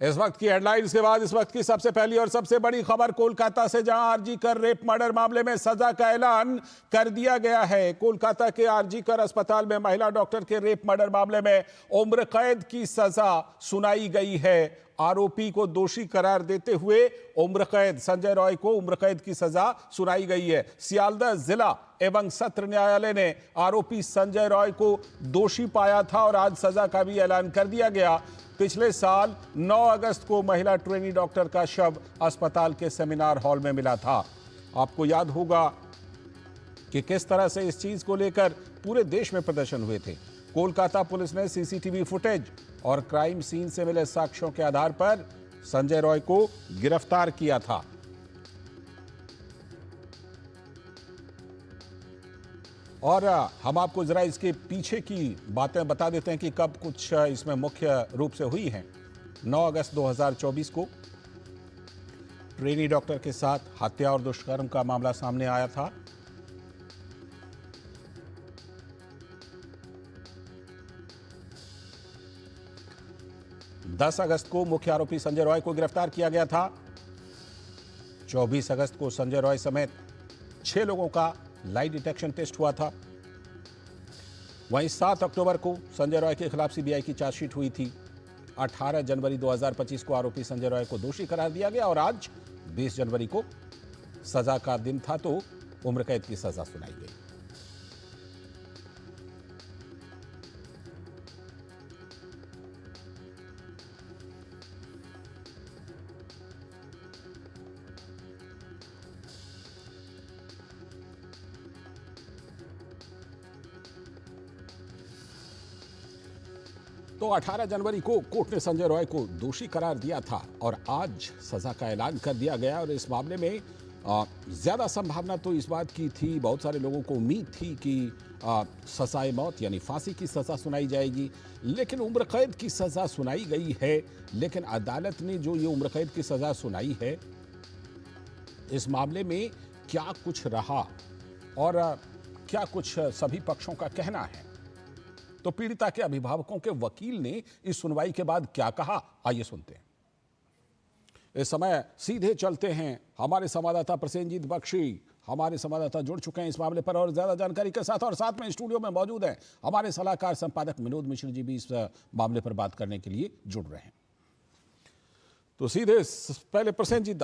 इस वक्त की हेडलाइंस के बाद इस वक्त की सबसे पहली और सबसे बड़ी खबर कोलकाता से, जहां आरजी कर रेप मर्डर मामले में सजा का ऐलान कर दिया गया है। कोलकाता के आरजी कर अस्पताल में महिला डॉक्टर के रेप मर्डर मामले में उम्र कैद की सजा सुनाई गई है। आरोपी को दोषी करार देते हुए उम्र कैद, संजय रॉय को उम्र कैद की सजा सुनाई गई है। सियालदह जिला एवं सत्र न्यायालय ने आरोपी संजय रॉय को दोषी पाया था और आज सजा का भी ऐलान कर दिया गया। पिछले साल 9 अगस्त को महिला ट्रेनी डॉक्टर का शव अस्पताल के सेमिनार हॉल में मिला था। आपको याद होगा कि किस तरह से इस चीज को लेकर पूरे देश में प्रदर्शन हुए थे। कोलकाता पुलिस ने सीसीटीवी फुटेज और क्राइम सीन से मिले साक्ष्यों के आधार पर संजय रॉय को गिरफ्तार किया था। और हम आपको जरा इसके पीछे की बातें बता देते हैं कि कब कुछ इसमें मुख्य रूप से हुई हैं। 9 अगस्त 2024 को ट्रेनी डॉक्टर के साथ हत्या और दुष्कर्म का मामला सामने आया था। दस अगस्त को मुख्य आरोपी संजय रॉय को गिरफ्तार किया गया था। 24 अगस्त को संजय रॉय समेत 6 लोगों का लाई डिटेक्शन टेस्ट हुआ था। वहीं 7 अक्टूबर को संजय रॉय के खिलाफ सीबीआई की चार्जशीट हुई थी। 18 जनवरी 2025 को आरोपी संजय रॉय को दोषी करार दिया गया और आज 20 जनवरी को सजा का दिन था तो उम्र कैद की सजा सुनाई गई। तो 18 जनवरी को कोर्ट ने संजय रॉय को दोषी करार दिया था और आज सजा का ऐलान कर दिया गया। और इस मामले में ज्यादा संभावना तो इस बात की थी, बहुत सारे लोगों को उम्मीद थी कि सजाए मौत यानी फांसी की सजा सुनाई जाएगी, लेकिन उम्र कैद की सजा सुनाई गई है। लेकिन अदालत ने जो ये उम्र कैद की सजा सुनाई है, इस मामले में क्या कुछ रहा और क्या कुछ सभी पक्षों का कहना है, तो पीड़िता के अभिभावकों के वकील ने इस सुनवाई के बाद क्या कहा, आइए सुनते हैं। इस समय सीधे चलते हैं, हमारे संवाददाता प्रसेनजीत बख्शी हमारे संवाददाता जुड़ चुके हैं इस मामले पर और ज्यादा जानकारी के साथ, और साथ में स्टूडियो में मौजूद हैं हमारे सलाहकार संपादक विनोद मिश्र जी भी इस मामले पर बात करने के लिए जुड़ रहे हैं। तो सीधे पहले प्रसेनजीत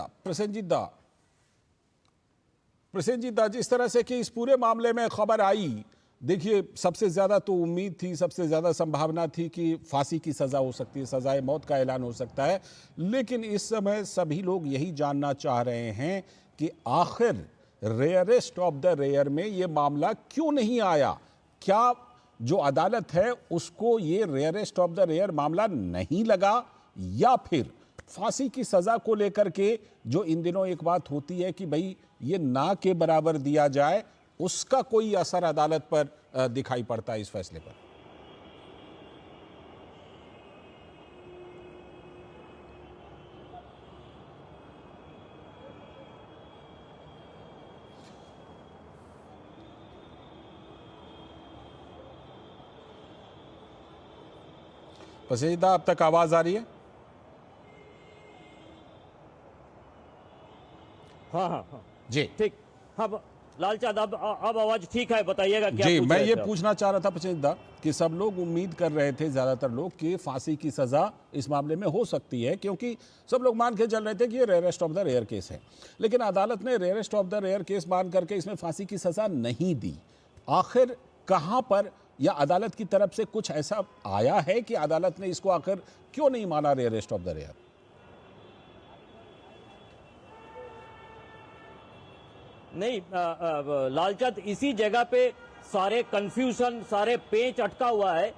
दा, जिस तरह से कि इस पूरे मामले में खबर आई, देखिए सबसे ज़्यादा तो उम्मीद थी, सबसे ज़्यादा संभावना थी कि फांसी की सज़ा हो सकती है, सज़ाए मौत का ऐलान हो सकता है। लेकिन इस समय सभी लोग यही जानना चाह रहे हैं कि आखिर रेयरेस्ट ऑफ द रेयर में ये मामला क्यों नहीं आया। क्या जो अदालत है उसको ये रेयरेस्ट ऑफ द रेयर मामला नहीं लगा, या फिर फांसी की सज़ा को लेकर के जो इन दिनों एक बात होती है कि भाई ये ना के बराबर दिया जाए, उसका कोई असर अदालत पर दिखाई पड़ता है इस फैसले पर? पसंदीदा, अब तक आवाज आ रही है? हाँ जी ठीक। हाँ लालचंद, अब आवाज ठीक है, बताइएगा क्या जी। मैं ये पूछना चाह रहा था पसंदीदा कि सब लोग उम्मीद कर रहे थे, ज्यादातर लोग, कि फांसी की सजा इस मामले में हो सकती है, क्योंकि सब लोग मान के चल रहे थे कि ये rarest of the rare case है। लेकिन अदालत ने rarest of the rare case मान करके इसमें फांसी की सजा नहीं दी। आखिर कहां पर, या अदालत की तरफ से कुछ ऐसा आया है कि अदालत ने इसको आखिर क्यों नहीं माना रेयरेस्ट ऑफ द रेयर? नहीं लालचंद, इसी जगह पे सारे कंफ्यूजन, सारे पेच अटका हुआ है,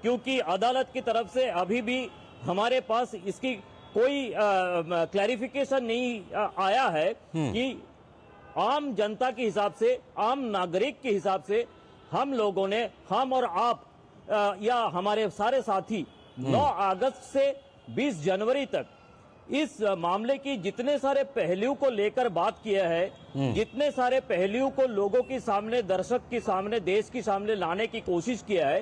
क्योंकि अदालत की तरफ से अभी भी हमारे पास इसकी कोई क्लैरिफिकेशन नहीं आया है कि आम जनता के हिसाब से, आम नागरिक के हिसाब से हम लोगों ने, हम और आप या हमारे सारे साथी 9 अगस्त से 20 जनवरी तक इस मामले की जितने सारे पहलुओं को लेकर बात किया है, जितने सारे पहलुओं को लोगों के सामने, दर्शक के सामने, देश के सामने लाने की कोशिश किया है,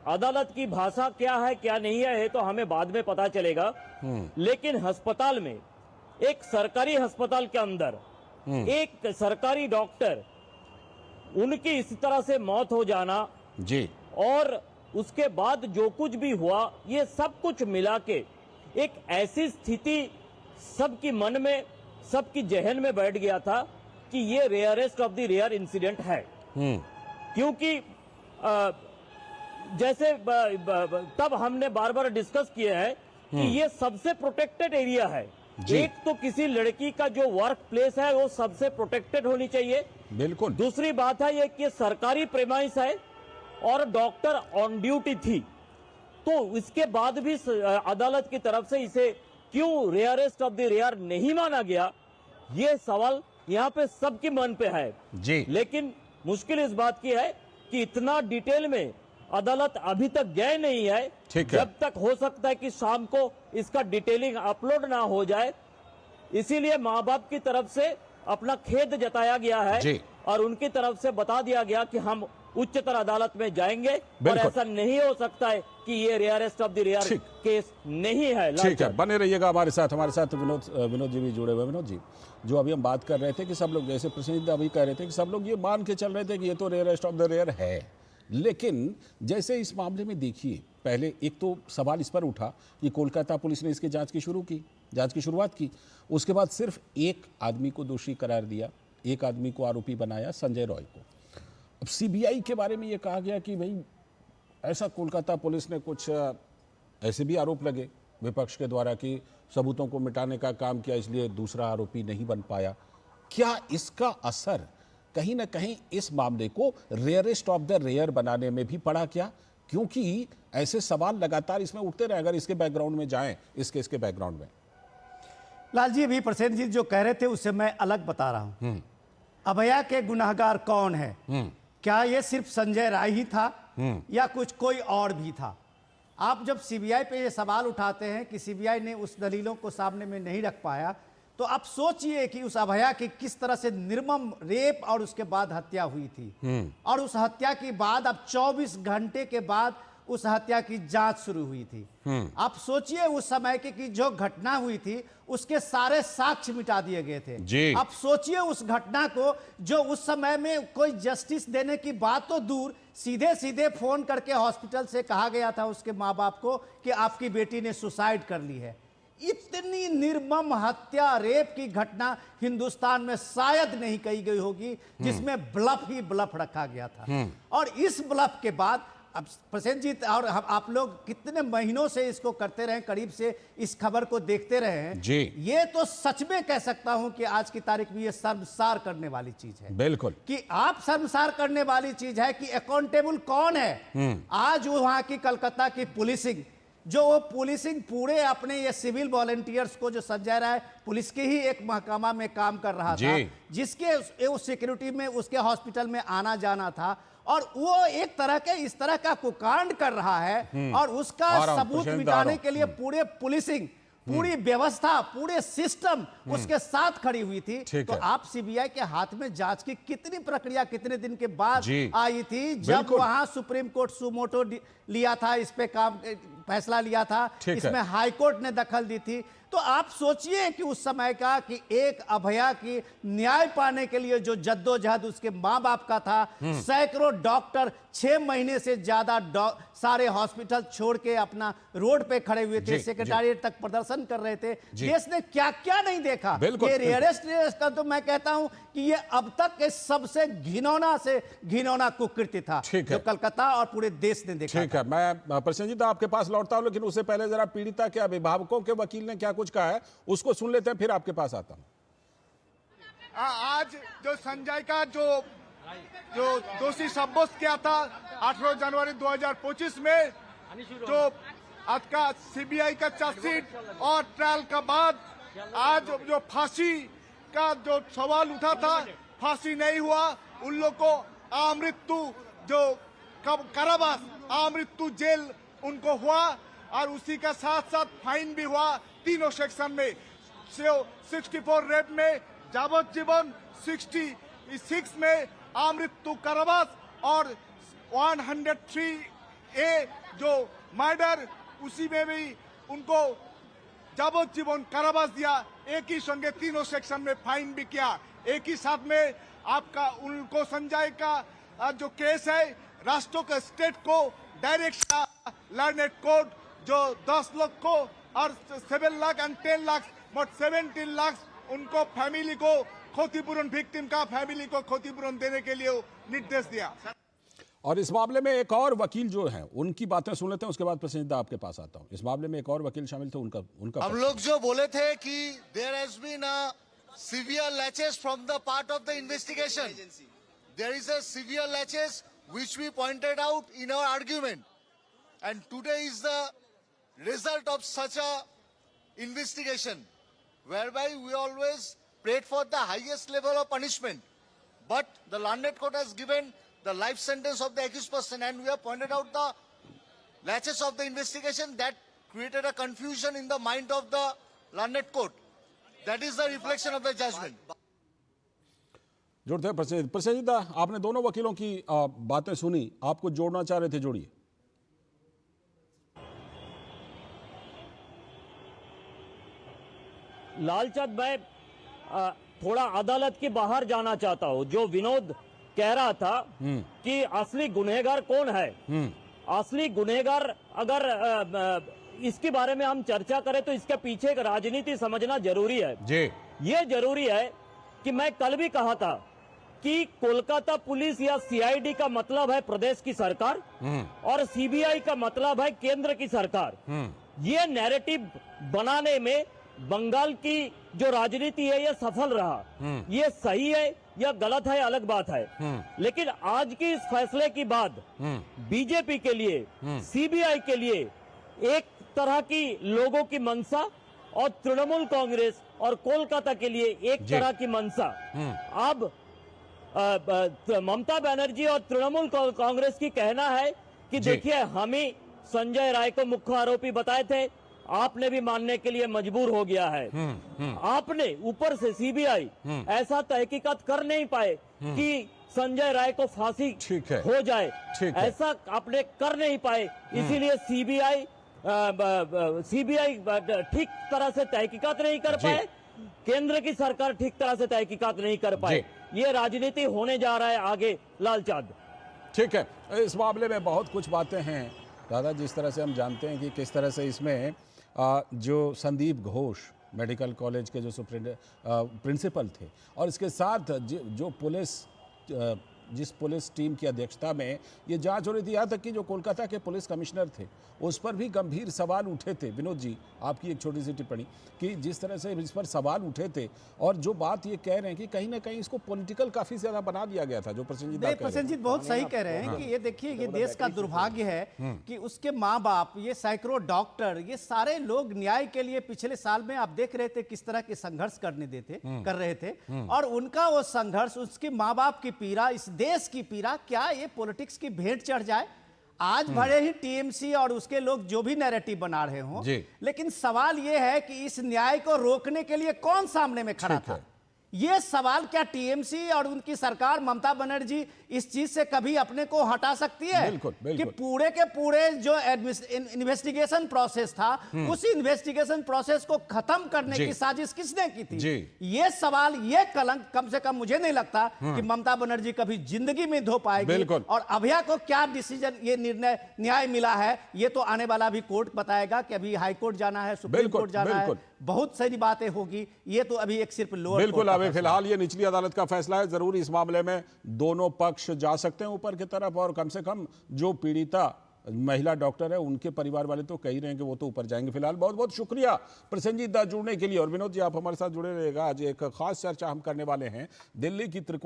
अदालत की भाषा क्या है क्या नहीं है तो हमें बाद में पता चलेगा। लेकिन अस्पताल में, एक सरकारी अस्पताल के अंदर एक सरकारी डॉक्टर, उनकी इस तरह से मौत हो जाना जी, और उसके बाद जो कुछ भी हुआ, ये सब कुछ मिला के एक ऐसी स्थिति सबकी मन में, सबकी जहन में बैठ गया था कि ये rarest of the rare incident है। क्योंकि जैसे तब हमने बार बार डिस्कस किया है कि ये सबसे प्रोटेक्टेड एरिया है। एक तो किसी लड़की का जो वर्क प्लेस है वो सबसे प्रोटेक्टेड होनी चाहिए, बिल्कुल। दूसरी बात है ये कि सरकारी प्रेमाइस है और डॉक्टर ऑन ड्यूटी थी, तो इसके बाद भी अदालत की तरफ से इसे क्यों रेयरेस्ट ऑफ द रेयर नहीं माना गया, ये सवाल यहाँ पे सबके मन पे है जी। लेकिन मुश्किल इस बात की है कि इतना डिटेल में अदालत अभी तक गए नहीं है। ठीक है। जब तक हो सकता है कि शाम को इसका डिटेलिंग अपलोड ना हो जाए, इसीलिए माँ बाप की तरफ से अपना खेद जताया गया है जी। और उनकी तरफ से बता दिया गया कि हम उच्चतर अदालत में जाएंगे और ऐसा नहीं हो सकता है कि ये rarest of the rare case नहीं है। ठीक है, बने रहिएगा हमारे साथ विनोद जी भी जुड़े हुए। विनोद जी, जो अभी हम बात कर रहे थे कि सब लोग, जैसे प्रसिद्ध अभी कह रहे थे कि सब लोग ये मान के चल रहे थे कि ये तो रेयरेस्ट ऑफ द रेयर है, लेकिन जैसे इस मामले में देखिए, पहले एक तो सवाल इस पर उठा कि कोलकाता पुलिस ने इसकी जांच की शुरुआत की, उसके बाद सिर्फ एक आदमी को दोषी करार दिया, एक आदमी को आरोपी बनाया, संजय रॉय को। अब सीबीआई के बारे में ये कहा गया कि भाई ऐसा कोलकाता पुलिस ने कुछ ऐसे भी आरोप लगे विपक्ष के द्वारा कि सबूतों को मिटाने का काम किया, इसलिए दूसरा आरोपी नहीं बन पाया। क्या इसका असर कहीं ना कहीं इस मामले को रेयरेस्ट ऑफ द रेयर बनाने में भी पड़ा क्या? क्योंकि ऐसे सवाल लगातार इसमें उठते रहे अगर इसके बैकग्राउंड में जाएं, इस केस के बैकग्राउंड में। लाल जी, अभी प्रसेन जी जो कह रहे थे उससे मैं अलग बता रहा हूं। अभया के गुनाहगार कौन है? क्या ये सिर्फ संजय राय ही था या कुछ कोई और भी था? आप जब सीबीआई पे ये सवाल उठाते हैं कि सीबीआई ने उस दलीलों को सामने में नहीं रख पाया, तो आप सोचिए कि उस अभया की किस तरह से निर्मम रेप और उसके बाद हत्या हुई थी, और उस हत्या के बाद अब 24 घंटे के बाद उस हत्या की जांच शुरू हुई थी। आप सोचिए उस समय की जो घटना हुई थी उसके सारे साक्ष्य मिटा दिए गए थे जी। आप सोचिए उस घटना को, जो उस समय में कोई जस्टिस देने की बात तो दूर, सीधे सीधे फोन करके हॉस्पिटल से कहा गया था उसके माँ बाप को कि आपकी बेटी ने सुसाइड कर ली है। इतनी निर्मम हत्या, रेप की घटना हिंदुस्तान में शायद नहीं कही गई होगी जिसमें ब्लफ ही ब्लफ रखा गया था। और इस ब्लफ के बाद अब प्रसेन जी और हम आप लोग कितने महीनों से इसको करते रहे, करीब से इस खबर को देखते रहे हैं जी। ये तो सच में कह सकता हूं कि आज की तारीख में ये शर्मसार करने वाली चीज है। बिल्कुल, कि आप शर्मसार करने वाली चीज है कि अकाउंटेबल कौन है। आज वहां की कलकत्ता की पुलिसिंग, जो वो पुलिसिंग पूरे अपने ये सिविल वॉलंटियर्स को, जो संजय राय पुलिस के ही एक महकमा में काम कर रहा था, जिसके सिक्योरिटी में उसके हॉस्पिटल में आना जाना था, और वो एक तरह के इस तरह का कुकांड कर रहा है और उसका सबूत मिटाने के लिए पूरे पुलिसिंग, पूरी व्यवस्था, पूरे सिस्टम उसके साथ खड़ी हुई थी। तो आप सीबीआई के हाथ में जांच की कितनी प्रक्रिया कितने दिन के बाद आई थी, जब वहां सुप्रीम कोर्ट सुमोटो लिया था, इस पे काम फैसला लिया था, इसमें हाई कोर्ट ने दखल दी थी। तो आप सोचिए कि उस समय का कि एक अभया की न्याय पाने के लिए जो जद्दोजहद उसके माँ बाप का था, सैकड़ों डॉक्टर 6 महीने से ज्यादा सारे हॉस्पिटल छोड़ के अपना रोड पे खड़े हुए थे, सेक्रेटारिएट तक प्रदर्शन कर रहे थे, देश ने क्या क्या नहीं देखा। ये रेयरेस्ट का तो मैं कहता हूं कि ये अब तक के सबसे घिनौना से घिनौना कुकृत्य था जो कलकत्ता और पूरे देश ने देखा। ठीक है, मैं प्रसेन जी तो आपके पास लौटता हूं, लेकिन उससे पहले जरा पीड़िता के अभिभावकों के वकील ने क्या कुछ कहा है उसको सुन लेते हैं, फिर आपके पास आता हूं। आज जो संजय का जो दोषी साब्यस्त किया था 18 जनवरी 2025 में, जो आज का सीबीआई का चार्जशीट और ट्रायल का बाद आज जो फांसी का जो सवाल उठा था, फांसी नहीं हुआ, उन लोग को आमृत्यु जो कारावास, आमृत्यु जेल उनको हुआ। और उसी का साथ साथ फाइन भी हुआ तीनों सेक्शन में। 64 रेप में जावज्जीवन, 66 में अमृत्यु कारावास और 103A जो मर्डर, उसी में भी उनको जावज्जीवन कारावास दिया। एक ही संगे तीनों सेक्शन में फाइन भी किया। एक ही साथ में आपका उनको संजय का जो केस है, राष्ट्रों के स्टेट को डायरेक्ट लर्नेड कोड जो 10 लाख को और 7 लाख एंड 10 लाख मोट 17 लाख उनको फैमिली को क्षतिपूरण, विक्टिम का फैमिली को क्षतिपूरण देने के लिए निर्देश दिया। और इस मामले में एक और वकील जो हैं उनकी बातें सुन लेते हैं, उसके बाद प्रसिद्ध आपके पास आता हूं। इस मामले में एक और वकील शामिल थे, उनका हम लोग जो बोले थे कि there has been a severe laches from the part of the investigation. There is a severe laches which we pointed out in our argument, and today is the result of such a investigation, whereby we always prayed for the highest level of punishment, but the learned court has given the life sentence of the accused person, and we have pointed out the laches of the investigation that created a confusion in the mind of the learned court. That is the reflection of the judgment. जुड़ते हैं प्रसिद्ध, आपने दोनों वकीलों की बातें सुनी, आपको जोड़ना चाह रहे थे, जोड़िए। लालचंद, मैं थोड़ा अदालत के बाहर जाना चाहता हूं। जो विनोद कह रहा था कि असली गुनहगार कौन है, असली गुनहगार अगर इसके बारे में हम चर्चा करें तो इसके पीछे एक राजनीति समझना जरूरी है जी। ये जरूरी है कि मैं कल भी कहा था कि कोलकाता पुलिस या सीआईडी का मतलब है प्रदेश की सरकार और सीबीआई का मतलब है केंद्र की सरकार। ये नैरेटिव बनाने में बंगाल की जो राजनीति है ये सफल रहा। ये सही है या गलत है अलग बात है, लेकिन आज की इस फैसले के बाद बीजेपी के लिए, सीबीआई के लिए एक तरह की लोगों की मंशा और तृणमूल कांग्रेस और कोलकाता के लिए एक तरह की मंशा। अब ममता बनर्जी और तृणमूल कांग्रेस की कहना है कि देखिए, हम ही संजय राय को मुख्य आरोपी बताए थे, आपने भी मानने के लिए मजबूर हो गया है। आपने ऊपर से सीबीआई ऐसा तहकीकात कर नहीं पाए कि संजय राय को फांसी हो जाए, ऐसा आपने कर नहीं पाए, इसीलिए सीबीआई ठीक तरह से तहकीकात नहीं कर पाए, केंद्र की सरकार ठीक तरह से तहकीकात नहीं कर पाए। ये राजनीति होने जा रहा है आगे लालचंद। ठीक है, इस मामले में बहुत कुछ बातें हैं दादा, जिस तरह से हम जानते हैं कि किस तरह से इसमें जो संदीप घोष मेडिकल कॉलेज के जो प्रिंसिपल थे और इसके साथ जो जिस पुलिस टीम की अध्यक्षता में ये जांच हो रही थी, यहाँ तक कि जो कोलकाता के पुलिस कमिश्नर थे उस पर भी गंभीर सवाल उठे थे। विनोद जी, आपकी एक छोटी सी टिप्पणी कि जिस तरह से इस पर सवाल उठे थे और जो बात ये कह रहे हैं कि कहीं ना कहीं इसको पॉलिटिकल काफी ज्यादा बना दिया गया था। जो प्रसेनजीत बहुत सही कह रहे हैं कि ये देखिए, ये देश का दुर्भाग्य है कि उसके माँ बाप, ये सैकड़ों डॉक्टर, ये सारे लोग न्याय के लिए पिछले साल में आप देख रहे थे किस तरह के संघर्ष कर रहे थे, और उनका वो संघर्ष, उसके माँ बाप की पीड़ा, इस देश की पीड़ा, क्या ये पॉलिटिक्स की भेंट चढ़ जाए? आज भले ही टीएमसी और उसके लोग जो भी नैरेटिव बना रहे हों, लेकिन सवाल यह है कि इस न्याय को रोकने के लिए कौन सामने में खड़ा था? ये सवाल क्या टीएमसी और उनकी सरकार ममता बनर्जी इस चीज से कभी अपने को हटा सकती है? बिल्कुल, बिल्कुल। कि पूरे के पूरे जो इन्वेस्टिगेशन प्रोसेस था, उस इन्वेस्टिगेशन प्रोसेस को खत्म करने की साजिश किसने की थी? ये सवाल, ये कलंक कम से कम मुझे नहीं लगता कि ममता बनर्जी कभी जिंदगी में धो पाएगी। और अभया को क्या डिसीजन, ये निर्णय, न्याय मिला है, ये तो आने वाला भी कोर्ट बताएगा कि अभी हाईकोर्ट जाना है, सुप्रीम कोर्ट जाना है, बहुत सारी बातें होगी। ये तो अभी एक सिर्फ लोअर बिल्कुल, अभी फिलहाल ये निचली अदालत का फैसला है। जरूर इस मामले में दोनों पक्ष जा सकते हैं ऊपर की तरफ, और कम से कम जो पीड़िता महिला डॉक्टर है उनके परिवार वाले तो कह ही रहे हैं कि वो तो ऊपर जाएंगे। फिलहाल बहुत बहुत शुक्रिया प्रसेनजीत जुड़ने के लिए, और विनोद जी आप हमारे साथ जुड़े रहिएगा। आज एक खास चर्चा हम करने वाले हैं दिल्ली की त्रिकोण